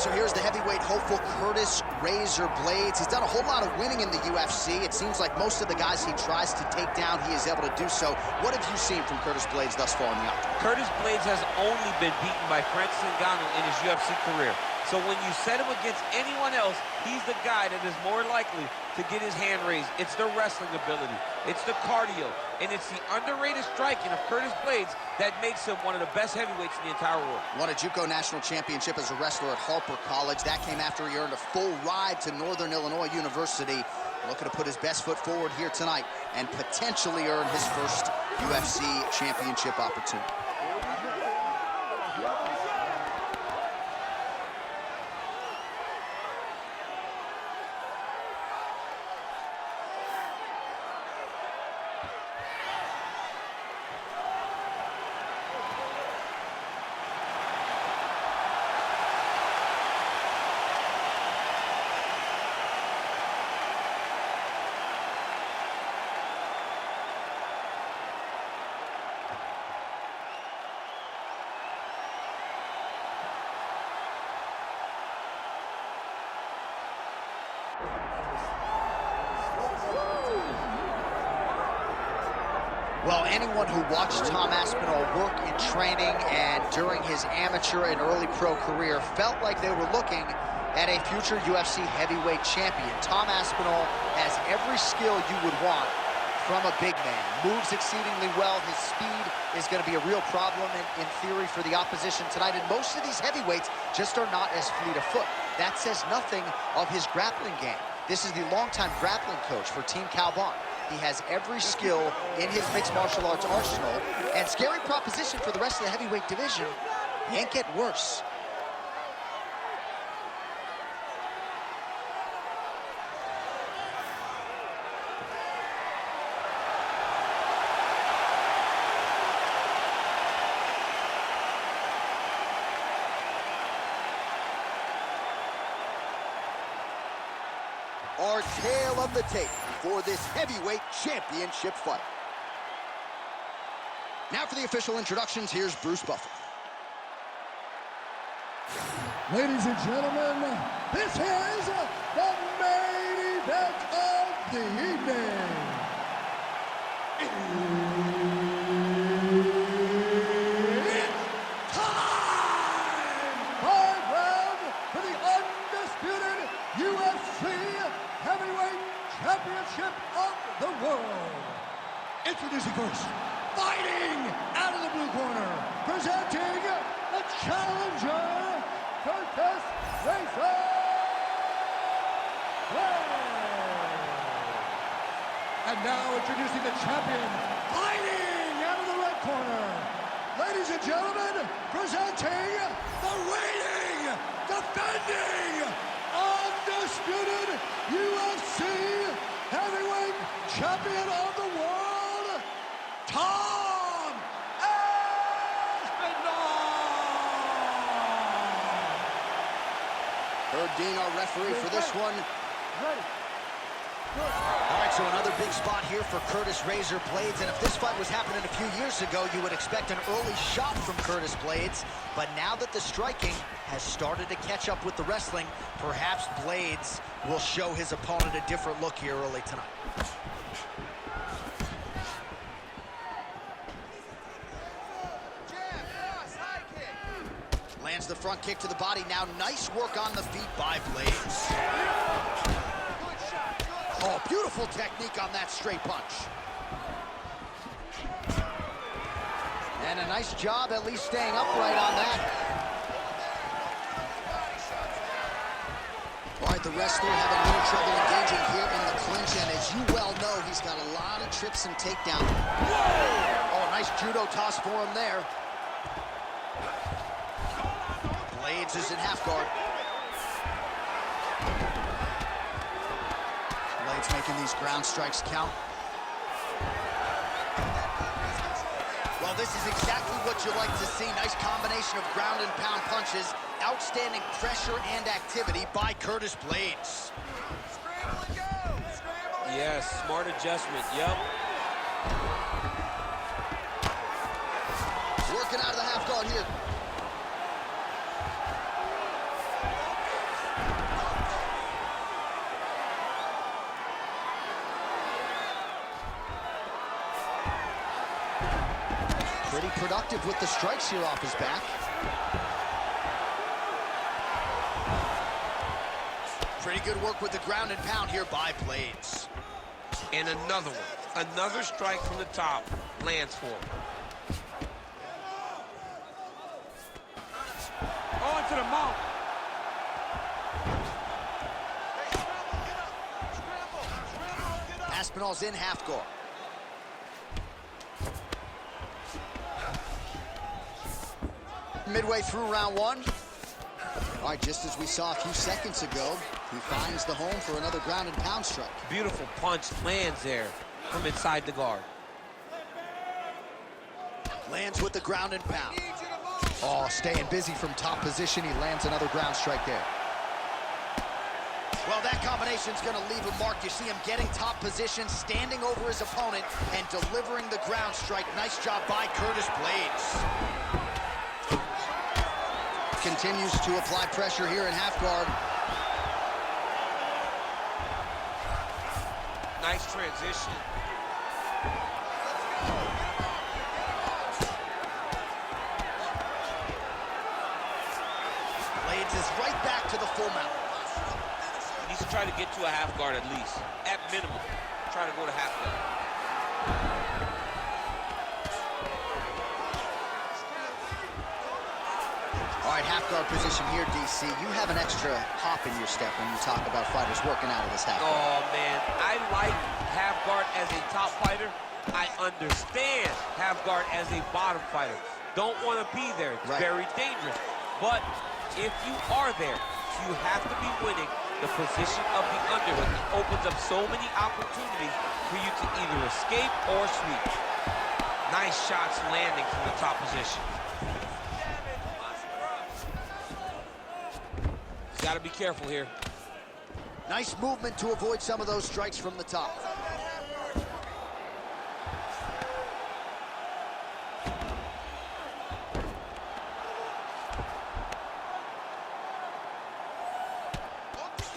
right, so here's the heavyweight hopeful, Curtis Razor Blaydes. He's done a whole lot of winning in the UFC. It seems like most of the guys he tries to take down, he is able to do so. What have you seen from Curtis Blaydes thus far in the octagon? Curtis Blaydes has only been beaten by Francis Ngannou in his UFC career. So when you set him against anyone else, he's the guy that is more likely to get his hand raised. It's the wrestling ability, it's the cardio, and it's the underrated striking of Curtis Blaydes that makes him one of the best heavyweights in the entire world. Won a JUCO national championship as a wrestler at Harper College. That came after he earned a full ride to Northern Illinois University. Looking to put his best foot forward here tonight and potentially earn his first UFC championship opportunity. Well, anyone who watched Tom Aspinall work in training and during his amateur and early pro career felt like they were looking at a future UFC heavyweight champion. Tom Aspinall has every skill you would want from a big man. Moves exceedingly well. His speed is going to be a real problem in theory for the opposition tonight. And most of these heavyweights just are not as fleet of foot. That says nothing of his grappling game. This is the longtime grappling coach for Team Calvin. He has every skill in his mixed martial arts arsenal, and scary proposition for the rest of the heavyweight division. Can't get worse. Our tale of the tape for this heavyweight championship fight. Now for the official introductions, here's Bruce Buffer. Ladies and gentlemen, this is the main event of the evening. It's time! 5 rounds for the undisputed UFC Heavyweight Championship of the world. Introducing first, fighting out of the blue corner, presenting the challenger, Curtis Razor Blaydes. And now introducing the champion, fighting out of the red corner. Ladies and gentlemen, presenting the reigning, defending, undisputed UFC heavyweight champion of the world, Tom Aspinall. Herb Dean, our referee for this one. Ready. All right, so another big spot here for Curtis Razor Blaydes, and if this fight was happening a few years ago, you would expect an early shot from Curtis Blaydes, but now that the striking has started to catch up with the wrestling, perhaps Blaydes will show his opponent a different look here early tonight. Lands the front kick to the body. Now nice work on the feet by Blaydes. Oh, beautiful technique on that straight punch. And a nice job at least staying upright on that. All right, the wrestler having a little trouble engaging here in the clinch, and as you well know, he's got a lot of trips and takedowns. Oh, nice judo toss for him there. Blaydes is in half guard. Blaydes making these ground strikes count. Well, this is exactly what you like to see. Nice combination of ground and pound punches. Outstanding pressure and activity by Curtis Blaydes. Scramble and go! Scramble! Yes, smart adjustment, yep. Working out of the half guard here. Pretty productive with the strikes here off his back. Pretty good work with the ground and pound here by Blaydes. And another one. Another strike from the top lands for him. Oh, into the mouth. Aspinall's in half guard. Midway through round one. All right, just as we saw a few seconds ago, he finds the home for another ground and pound strike. Beautiful punch lands there from inside the guard. Lands with the ground and pound. Oh, staying busy from top position. He lands another ground strike there. Well, that combination's going to leave a mark. You see him getting top position, standing over his opponent, and delivering the ground strike. Nice job by Curtis Blaydes. Continues to apply pressure here in half guard. Nice transition. Blaydes is right back to the full mount. He needs to try to get to a half guard at least. At minimum, try to go to half guard. All right, half guard position here, DC. You have an extra hop in your step when you talk about fighters working out of this half guard. Oh, man, I like half guard as a top fighter. I understand half guard as a bottom fighter. Don't want to be there. It's very dangerous. But if you are there, you have to be winning the position of the underhook. It opens up so many opportunities for you to either escape or sweep. Nice shots landing from the top position. Got to be careful here. Nice movement to avoid some of those strikes from the top.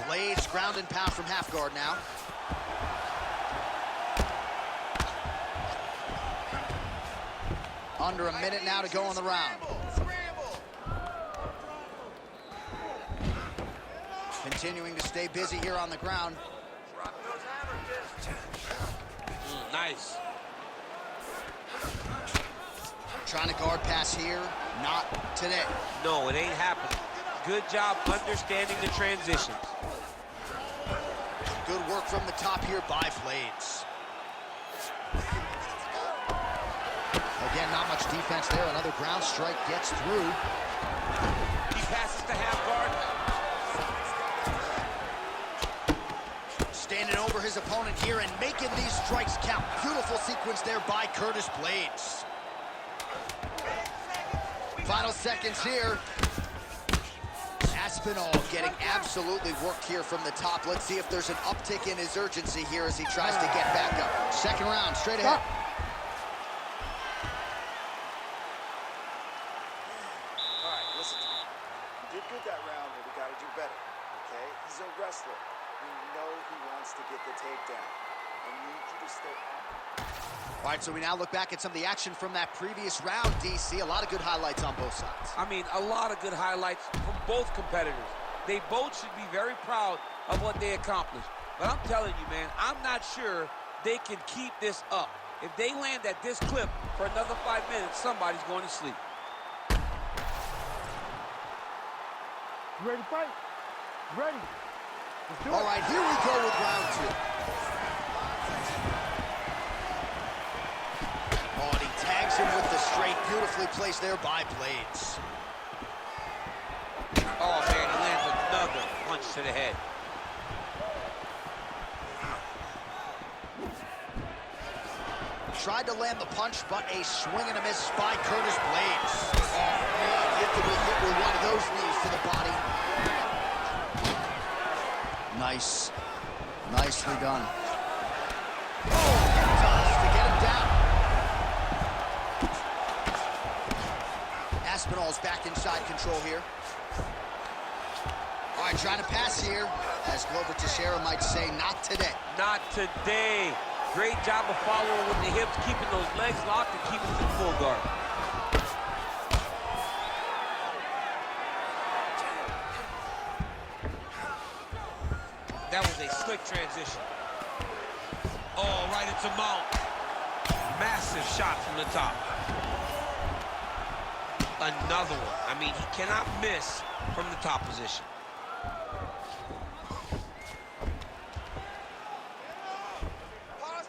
Blaydes ground and pound from half guard now. Under a minute now to go on the round. Continuing to stay busy here on the ground. Nice. Trying to guard pass here. Not today. No, it ain't happening. Good job understanding the transitions. Good work from the top here by Blaydes. Again, not much defense there. Another ground strike gets through. He passes to half guard. Standing over his opponent here and making these strikes count. Beautiful sequence there by Curtis Blaydes. Final seconds here. Aspinall getting absolutely worked here from the top. Let's see if there's an uptick in his urgency here as he tries to get back up. Second round, straight ahead. All right, listen to me. You did good that round, but we got to do better, okay? He's a wrestler. We know he wants to get the takedown. I need you to stay on. All right, so we now look back at some of the action from that previous round, DC. A lot of good highlights on both sides. I mean, a lot of good highlights from both competitors. They both should be very proud of what they accomplished. But I'm telling you, man, I'm not sure they can keep this up. If they land at this clip for another 5 minutes, somebody's going to sleep. You ready to fight? Ready. Let's do it. All right, here we go with round two. Oh, and he tags him with the straight. Beautifully placed there by Blaydes. Oh, man, he lands another punch to the head. Tried to land the punch, but a swing and a miss by Curtis Blaydes. Oh, man, hit with one of those knees to the body. Nice. Nicely done. Oh, does to get him down. Aspinall's back inside control here. All right, trying to pass here. As Glover Teixeira might say, not today. Not today. Great job of following with the hips, keeping those legs locked and keeping them in full guard. was a slick transition. Oh, right into mount. Massive shot from the top. Another one. I mean, he cannot miss from the top position.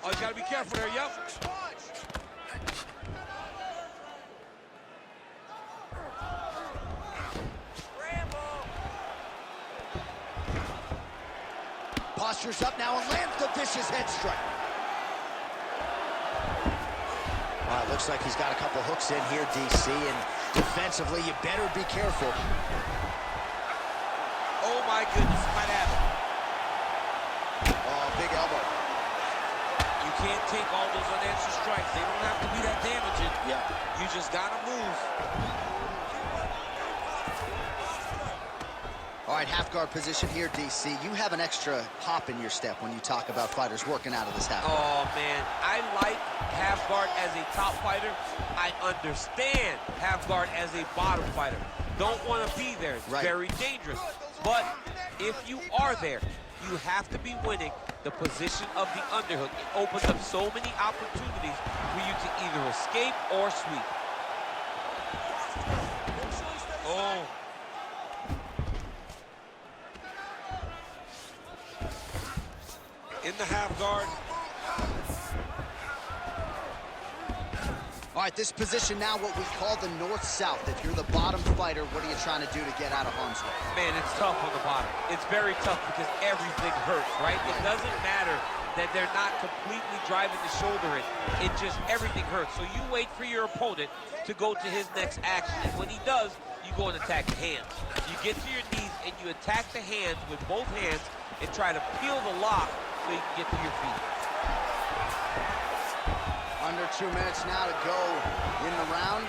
Oh, you gotta be careful there, yep. Postures up now and lands the vicious head strike. All right, looks like he's got a couple hooks in here, DC, and defensively, you better be careful. Oh my goodness, might have it. Oh, big elbow. You can't take all those unanswered strikes. They don't have to be that damaging. Yeah. You just gotta move. All right, half guard position here, DC. You have an extra hop in your step when you talk about fighters working out of this half guard. Oh man, I like half guard as a top fighter. I understand half guard as a bottom fighter. Don't want to be there. It's very dangerous. But if you are there, you have to be winning the position of the underhook. It opens up so many opportunities for you to either escape or sweep. Oh. In the half guard. All right, this position now, what we call the north-south. If you're the bottom fighter, what are you trying to do to get out of harm's way? Man, it's tough on the bottom. It's very tough because everything hurts, right? It doesn't matter that they're not completely driving the shoulder in. It just, everything hurts. So you wait for your opponent to go to his next action. And when he does, you go and attack the hands. You get to your knees and you attack the hands with both hands and try to peel the lock so you can get to your feet. Under 2 minutes now to go in the round.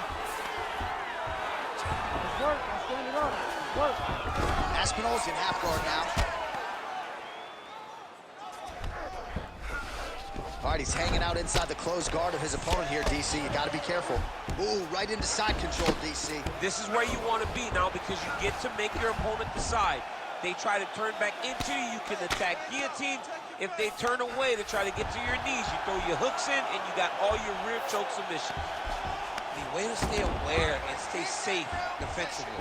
Let's work. I'm standing up. Let's work. Aspinall's in half guard now. All right, he's hanging out inside the closed guard of his opponent here, DC. You got to be careful. Ooh, right into side control, DC. This is where you want to be now because you get to make your opponent decide. They try to turn back into you, you can attack guillotines. If they turn away to try to get to your knees, you throw your hooks in and you got all your rear choke submissions. The way to stay aware and stay safe defensively.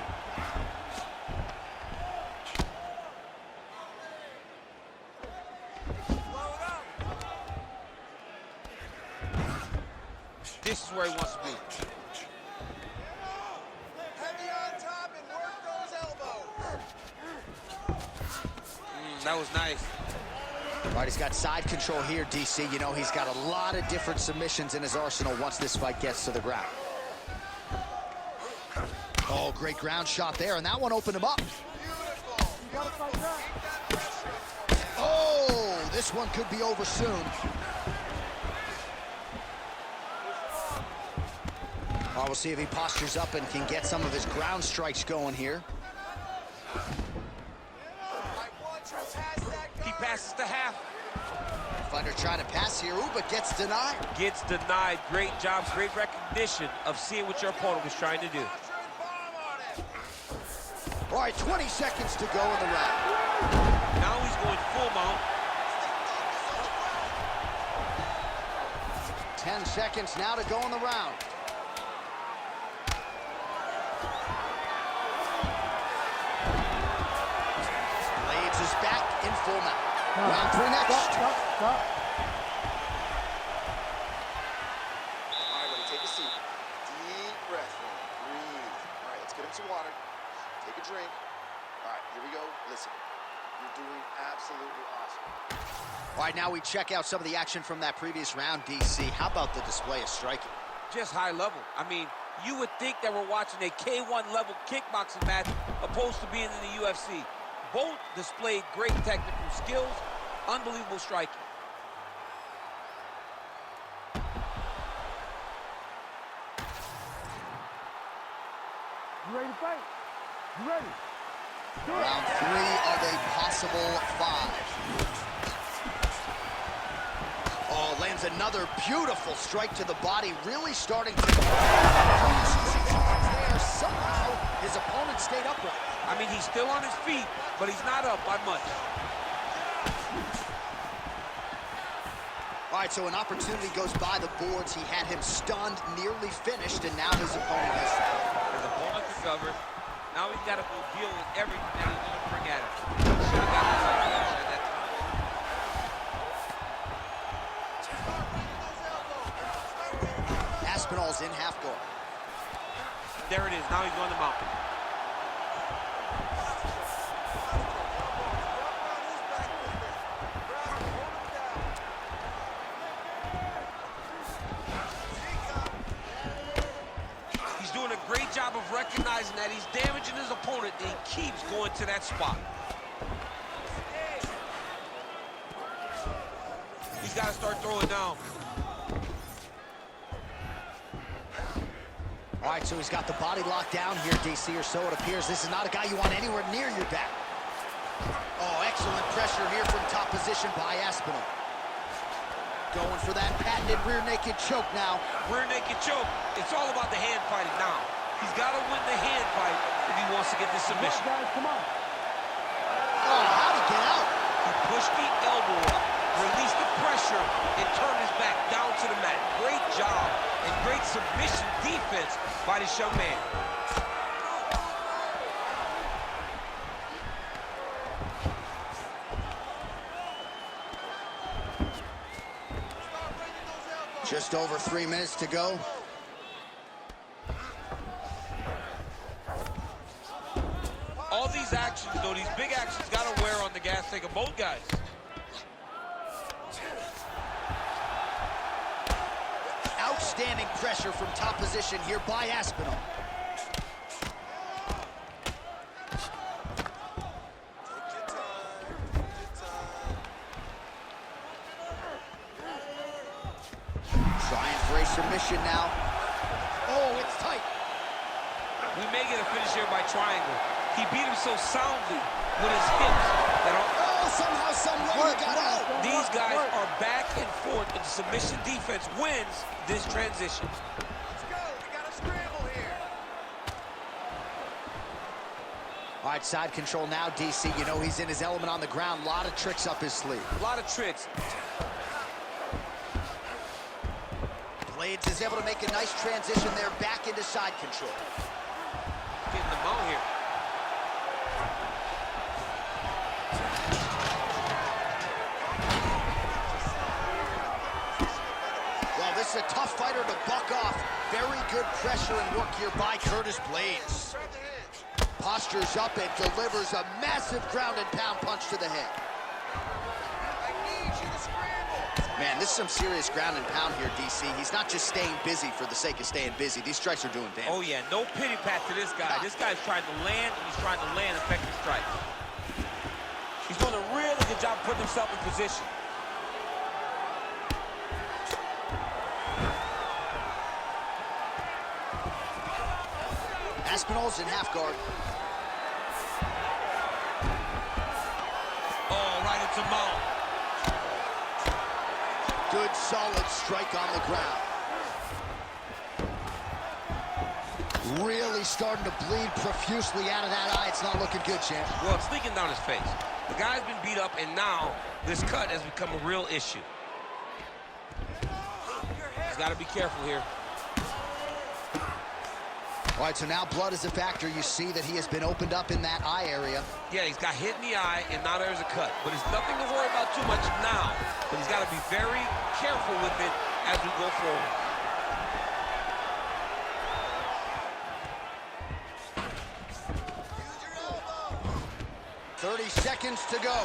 This is where he wants to be. Heavy on top and work those elbows. That was nice. All right, he's got side control here, DC. You know, he's got a lot of different submissions in his arsenal once this fight gets to the ground. Oh, great ground shot there, and that one opened him up. You gotta fight back. Oh, this one could be over soon. Oh, we'll see if he postures up and can get some of his ground strikes going here. He passes the half. Fighter trying to pass here, ooh, but gets denied. Gets denied. Great job, great recognition of seeing what your opponent was trying to do. All right, 20 seconds to go in the round. Now he's going full mount. 10 seconds now to go in the round. Blaydes is back in full mount. Round 3 next. Stop. All right, buddy, take a seat. Deep breath in. Breathe. All right, let's get him some water. Take a drink. All right, here we go. Listen, you're doing absolutely awesome. All right, now we check out some of the action from that previous round, DC. How about the display of striking? Just high level. I mean, you would think that we're watching a K1 level kickboxing match opposed to being in the UFC. Both displayed great technical skills, unbelievable striking. You ready to fight? You ready? Round 3 of a possible 5. Oh, lands another beautiful strike to the body, really starting to... there. Somehow, his opponent stayed upright. I mean, he's still on his feet, but he's not up by much. All right, so an opportunity goes by the boards. He had him stunned, nearly finished, and now his opponent has... His opponent recovered. Now he's got to go deal with everything that he's going to bring at him. Should have got the side finish at that time. Aspinall's in half guard. There it is. Now he's on the mountain. Great job of recognizing that he's damaging his opponent, and he keeps going to that spot. He's got to start throwing down. All right, so he's got the body locked down here, DC, or so it appears. This is not a guy you want anywhere near your back. Oh, excellent pressure here from top position by Aspinall. Going for that patented rear naked choke now. Rear naked choke. It's all about the hand fighting now. He's got to win the hand fight if he wants to get this submission. Guys, come on. Oh, how'd he get out? He pushed the elbow up, released the pressure, and turned his back down to the mat. Great job and great submission defense by this young man. Just over 3 minutes to go. All these actions, though, these big actions got to wear on the gas tank of both guys. Outstanding pressure from top position here by Aspinall. Trying for a submission now. Oh, it's tight. We may get a finish here by triangle. He beat him so soundly with his hips that somehow, some way he got out. These guys are back and forth, and the submission defense wins this transition. Let's go. We got a scramble here. All right, side control now, DC. You know he's in his element on the ground. A lot of tricks up his sleeve. A lot of tricks. Blaydes is able to make a nice transition there back into side control. Getting the mount here. Well, this is a tough fighter to buck off. Very good pressure and work here by Curtis Blaydes. Postures up and delivers a massive ground and pound punch to the head. I need you to scramble. Man, this is some serious ground and pound here, DC. He's not just staying busy for the sake of staying busy. These strikes are doing damage. Oh, yeah, no pity pat to this guy. This guy's trying to land, and he's trying to land effective strikes. He's doing a really good job putting himself in position. Aspinall's in half guard. Oh, right into mount. Good, solid strike on the ground. Really starting to bleed profusely out of that eye. It's not looking good, champ. Well, it's leaking down his face. The guy's been beat up, and now this cut has become a real issue. He's got to be careful here. All right, so now blood is a factor. You see that he has been opened up in that eye area. Yeah, he's got hit in the eye, and now there's a cut. But it's nothing to worry about too much now. But he's got to be very careful with it as we go forward. Use your elbow. 30 seconds to go.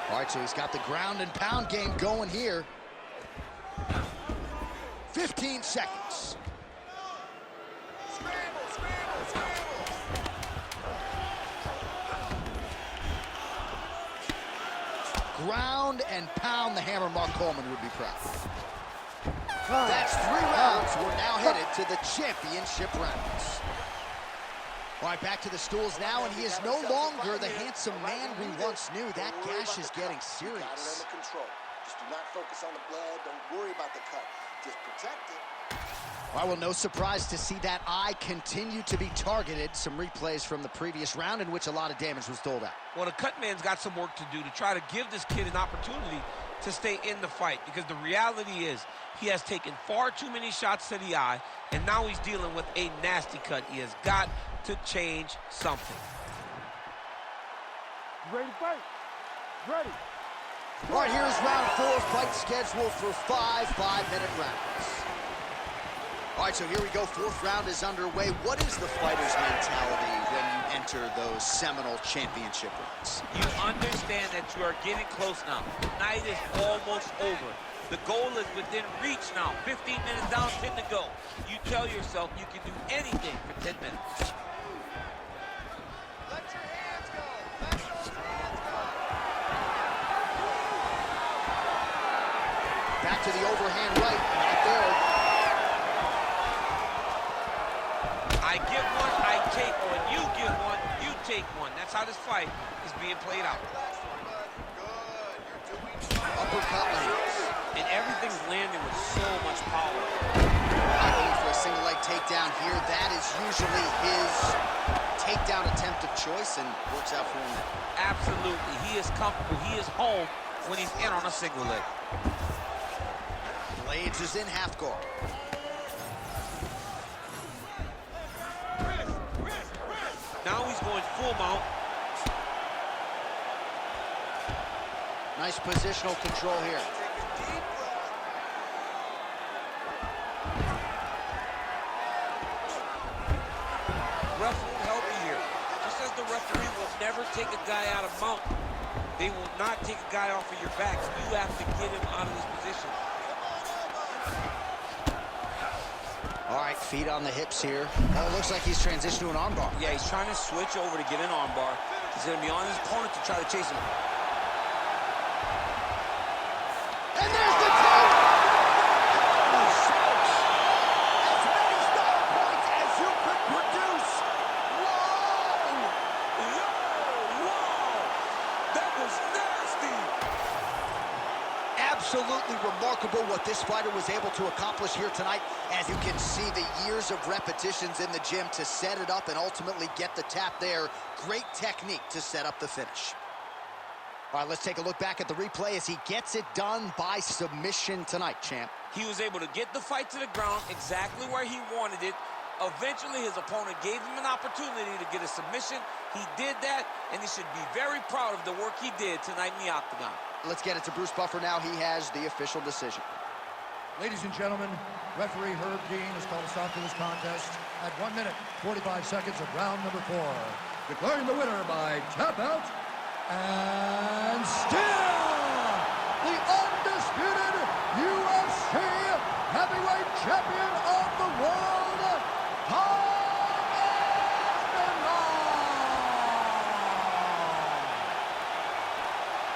All right, so he's got the ground and pound game going here. 15 seconds. Scramble, scramble, scramble. Ground and pound. The hammer Mark Coleman would be proud. That's 3 rounds. We're now headed to the championship rounds. All right, back to the stools now, and he is no longer the handsome man we once knew. That gash is getting serious. Got it under control. Just do not focus on the blood. Don't worry about the cut. Just protect it. Well, no surprise to see that eye continue to be targeted. Some replays from the previous round in which a lot of damage was doled out. Well, the cut man's got some work to do to try to give this kid an opportunity to stay in the fight, because the reality is he has taken far too many shots to the eye, and now he's dealing with a nasty cut. He has got to change something. You ready to fight? Ready. All right, here's round 4, fight scheduled for 5 5-minute rounds. All right, so here we go. 4th round is underway. What is the fighter's mentality when you enter those seminal championship rounds? You understand that you are getting close now. The night is almost over. The goal is within reach now. 15 minutes down, 10 to go. You tell yourself you can do anything for 10 minutes. Let your hands go. Let those hands go. Back to the overhand right, not there. I give one, I take one. You give one, you take one. That's how this fight is being played out. Relax, good. You're doing fine. Uppercut lands. And everything's landing with so much power. Going for a single leg takedown here. That is usually his takedown attempt of choice, and works out for him. Absolutely. He is comfortable. He is home when he's in on a single leg. Blaydes is in half guard. Now he's going full mount. Nice positional control here. Take a deep breath. Ref will help you here. Just as the referee will never take a guy out of mount, they will not take a guy off of your back. You have to get him out of this position. All right, feet on the hips here. Oh, it looks like he's transitioned to an armbar. Yeah, he's trying to switch over to get an armbar. He's going to be on his opponent to try to chase him. And there's the tape! Holy smokes! As many star points as you could produce. Whoa! Wow! That was nasty! Absolutely remarkable what this fighter was able to accomplish here tonight. As you can see, the years of repetitions in the gym to set it up and ultimately get the tap there. Great technique to set up the finish. All right, let's take a look back at the replay as he gets it done by submission tonight, champ. He was able to get the fight to the ground exactly where he wanted it. Eventually, his opponent gave him an opportunity to get a submission. He did that, and he should be very proud of the work he did tonight in the octagon. Let's get it to Bruce Buffer now. He has the official decision. Ladies and gentlemen, referee Herb Dean has called a stop to this contest at 1 minute, 45 seconds of round number 4. Declaring the winner by tap out, and still the undisputed UFC heavyweight champion of the world, Aspinall!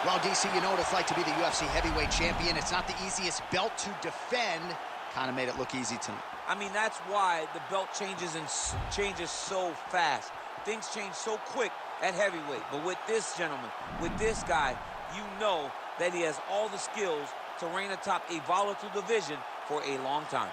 Well, DC, you know what it's like to be the UFC heavyweight champion. It's not the easiest belt to defend. Kind of made it look easy tonight. I mean, that's why the belt changes and changes so fast. Things change so quick at heavyweight. But with this gentleman, with this guy, you know that he has all the skills to reign atop a volatile division for a long time.